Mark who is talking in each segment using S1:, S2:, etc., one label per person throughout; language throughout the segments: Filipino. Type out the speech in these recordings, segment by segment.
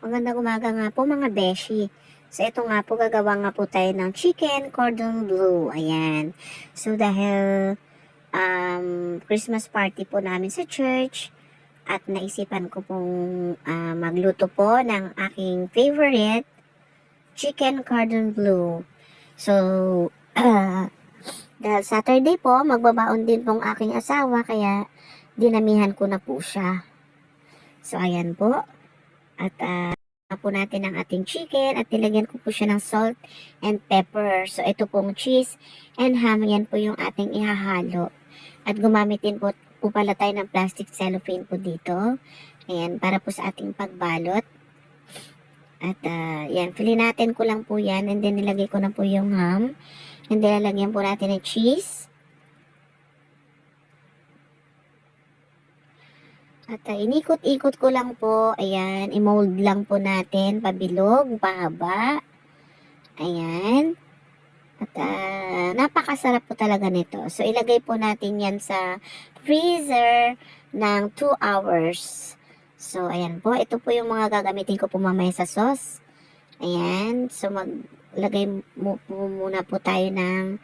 S1: Magandang umaga nga po mga beshi. So ito nga po, gagawa nga po tayo ng chicken cordon bleu. Ayan. So dahil Christmas party po namin sa church at naisipan ko pong magluto po ng aking favorite chicken cordon bleu. So dahil Saturday po, magbabaon din pong aking asawa kaya dinamihan ko na po siya. So ayan po. At po natin ang ating chicken at nilagyan ko po siya ng salt and pepper. So ito pong cheese and ham, yan po yung ating ihahalo. At gumamit din po pala tayo ng plastic cellophane po dito. Ayan, para po sa ating pagbalot. At yan, natin ko lang po yan and then nilagay ko na po yung ham. And then lalagyan po natin ng cheese. At inikot-ikot ko lang po, ayan, i-mold lang po natin, pabilog, pahaba. Ayan. At napakasarap po talaga nito. So ilagay po natin yan sa freezer ng 2 hours. So ayan po, ito po yung mga gagamitin ko po mamaya sa sauce. Ayan, so maglagay muna po tayo ng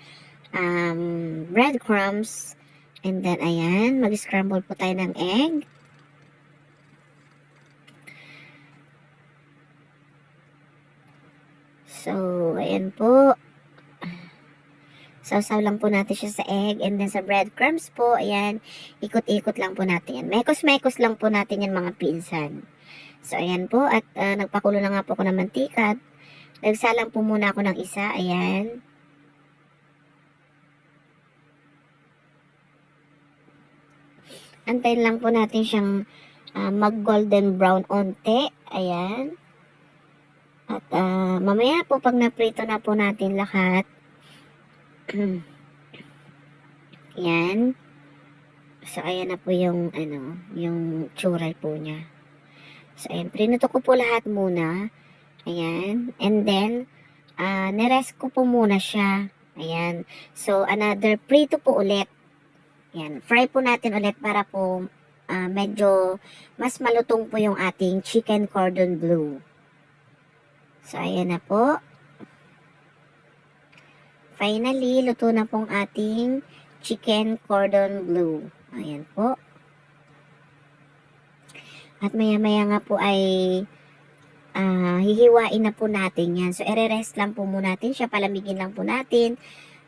S1: breadcrumbs. And then ayan, mag-scramble po tayo ng egg. So, ayan po. Sausaw lang po natin siya sa egg and then sa breadcrumbs po, ayan, ikot-ikot lang po natin yan. Mekos-mekos lang po natin yan mga pinsan. So, ayan po. At nagpakulo na nga po ako ng mantika. Nagsalang po muna ako ng isa. Ayan. Antayin lang po natin siyang mag-golden brown onte. Ayan. At mamaya po pag naprito na po natin lahat, yan. So ayan na po yung yung tsuray po niya. So ayan, prinuto ko po lahat muna. Ayan. And then nirest ko po muna siya. Ayan. So another prito po ulit. Ayan, fry po natin ulit para po medyo mas malutong po yung ating chicken cordon bleu. So, ayan na po. Finally, luto na pong ating chicken cordon bleu. Ayan po. At maya-maya nga po ay hihiwain na po natin yan. So, ere-rest lang po muna natin siya. Palamigin lang po natin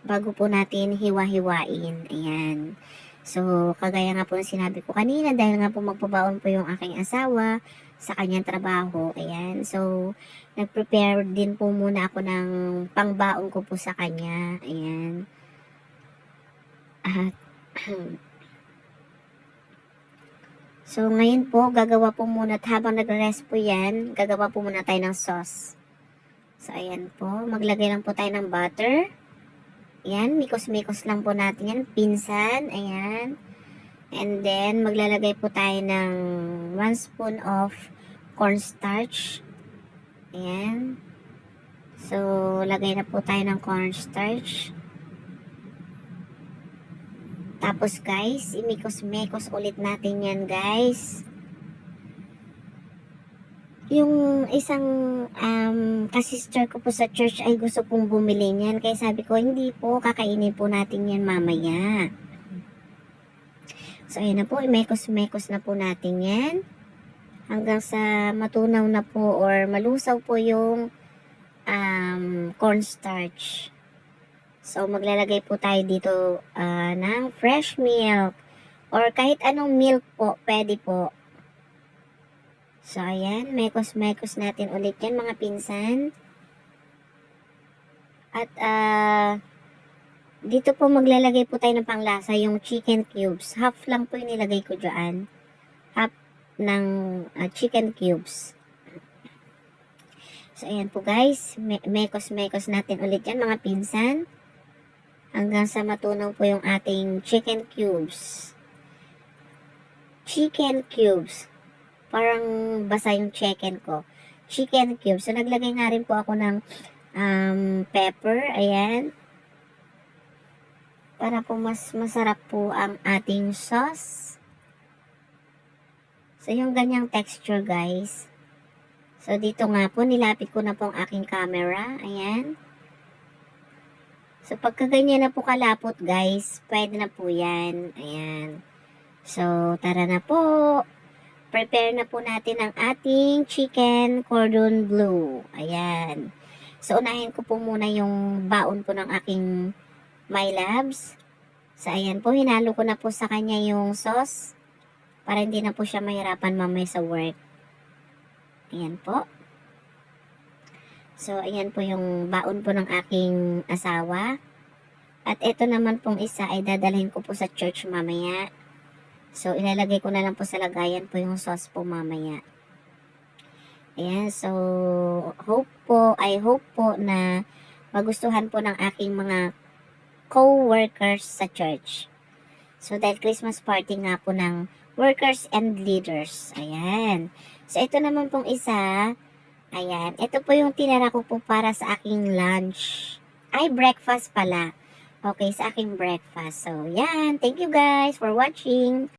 S1: bago po natin hiwa-hiwain. Ayan. So, kagaya nga po ng sinabi ko kanina, dahil nga po magpabaon po yung aking asawa sa kanyang trabaho. Ayan. So, nag-prepare din po muna ako ng pangbaon ko po sa kanya. Ayan. At, so, ngayon po, gagawa po muna, at habang nag-rest po yan, gagawa po muna tayo ng sauce. So, ayan po. Maglagay lang po tayo ng butter. Ayan, mikos-mikos lang po natin yan. Pinsan, ayan. And then, maglalagay po tayo ng 1 spoon of cornstarch. Ayan. So, lagay na po tayo ng cornstarch. Tapos guys, imikos-mekos ulit natin yan guys. Yung isang kasister ko po sa church ay gusto pong bumili niyan. Kaya sabi ko, hindi po, kakainin po natin yan mamaya. So, ayun na po, imekos-mekos na po natin yan. Hanggang sa matunaw na po or malusaw po yung cornstarch. So, maglalagay po tayo dito ng fresh milk or kahit anong milk po, pwede po. So, ayan, mekos-mekos natin ulit yan mga pinsan. At, dito po maglalagay po tayo ng panglasa, yung chicken cubes. Half lang po yung nilagay ko dyan. Half ng chicken cubes. So, ayan po guys, mekos-mekos natin ulit yan mga pinsan. Hanggang sa matunaw po yung ating chicken cubes. Chicken cubes. Parang basa yung chicken ko. Chicken cubes. So, naglagay nga rin po ako ng pepper. Ayan. Para po mas masarap po ang ating sauce. So, yung ganyang texture, guys. So, dito nga po, nilapit ko na po ang aking camera. Ayan. So, pagka ganyan na po kalapot, guys, pwede na po yan. Ayan. So, tara na po. Prepare na po natin ang ating chicken cordon bleu. Ayan. So, unahin ko po muna yung baon po ng aking my loves. So, ayan po, hinalo ko na po sa kanya yung sauce para hindi na po siya mahirapan mamaya sa work. Ayan po. So, ayan po yung baon po ng aking asawa. At ito naman pong isa ay dadalhin ko po sa church mamaya. So, ilalagay ko na lang po sa lagayan po yung sauce po mamaya. Ayan, so, I hope po na magustuhan po ng aking mga co-workers sa church. So, dahil Christmas party nga po ng workers and leaders. Ayan. So, ito naman pong isa. Ayan. Ito po yung tinara ko po para sa aking lunch. Ay, breakfast pala. Okay, sa aking breakfast. So, yan. Thank you guys for watching.